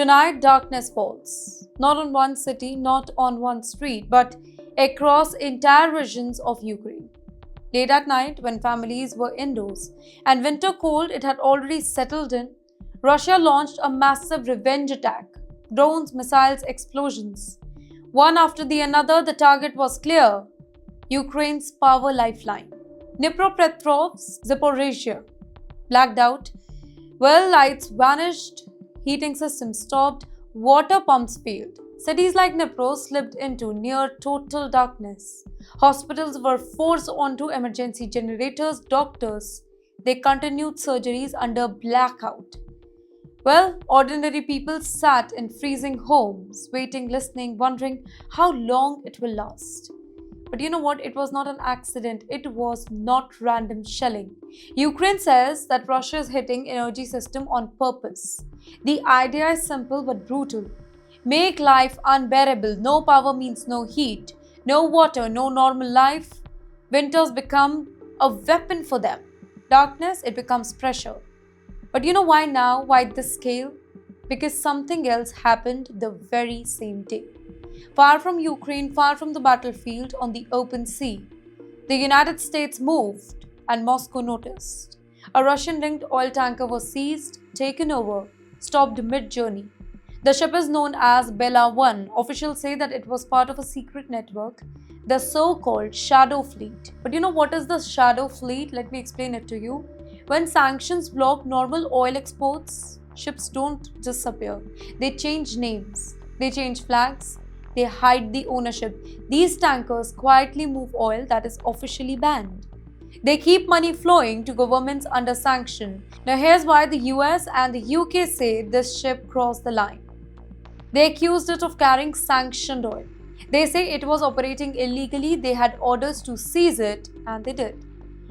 Tonight, darkness falls. Not on one city, not on one street, but across entire regions of Ukraine. Late at night, when families were indoors and winter cold it had already settled in, Russia launched a massive revenge attack. Drones, missiles, explosions. One after the another, the target was clear: Ukraine's power lifeline. Dnipropetrovsk, Zaporizhia. Blacked out. Well, lights vanished, heating systems stopped, water pumps failed. Cities like Dnipro slipped into near total darkness. Hospitals were forced onto emergency generators, doctors. They continued surgeries under blackout. Well, ordinary people sat in freezing homes, waiting, listening, wondering how long it will last. But you know what? It was not an accident. It was not random shelling. Ukraine says that Russia is hitting energy system on purpose. The idea is simple but brutal. Make life unbearable. No power means no heat, no water, no normal life. Winters become a weapon for them. Darkness, it becomes pressure. But you know why now? Why this scale? Because something else happened the very same day. Far from Ukraine, far from the battlefield, on the open sea, the United States moved and Moscow noticed. A Russian-linked oil tanker was seized, taken over, stopped mid-journey. The ship is known as Bela 1. Officials say that it was part of a secret network, the so-called Shadow Fleet. But you know what is the Shadow Fleet? Let me explain it to you. When sanctions block normal oil exports, ships don't disappear. They change names, they change flags, they hide the ownership. These tankers quietly move oil that is officially banned. They keep money flowing to governments under sanction. Now here's why the US and the UK say this ship crossed the line. They accused it of carrying sanctioned oil. They say it was operating illegally. They had orders to seize it, and they did.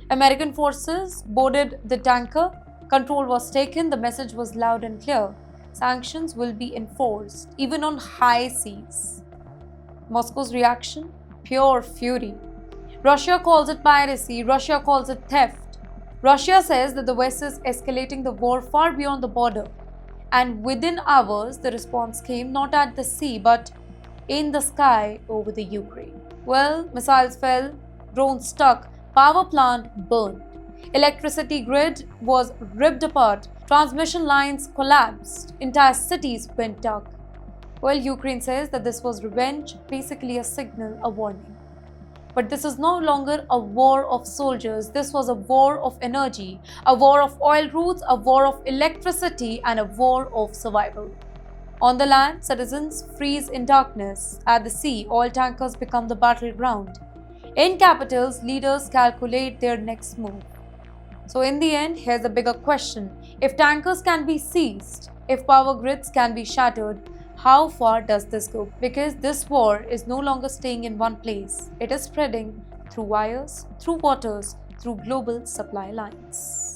American forces boarded the tanker. Control was taken. The message was loud and clear. Sanctions will be enforced, even on high seas. Moscow's reaction? Pure fury. Russia calls it piracy. Russia calls it theft. Russia says that the West is escalating the war far beyond the border. And within hours, the response came not at the sea, but in the sky over the Ukraine. Well, missiles fell, drones stuck, power plant burned. Electricity grid was ripped apart, transmission lines collapsed, entire cities went dark. Well, Ukraine says that this was revenge, basically a signal, a warning. But this is no longer a war of soldiers. This was a war of energy, a war of oil routes, a war of electricity, and a war of survival. On the land, citizens freeze in darkness. At the sea, oil tankers become the battleground. In capitals, leaders calculate their next move. So in the end, here's a bigger question. If tankers can be seized, if power grids can be shattered, how far does this go? Because this war is no longer staying in one place. It is spreading through wires, through waters, through global supply lines.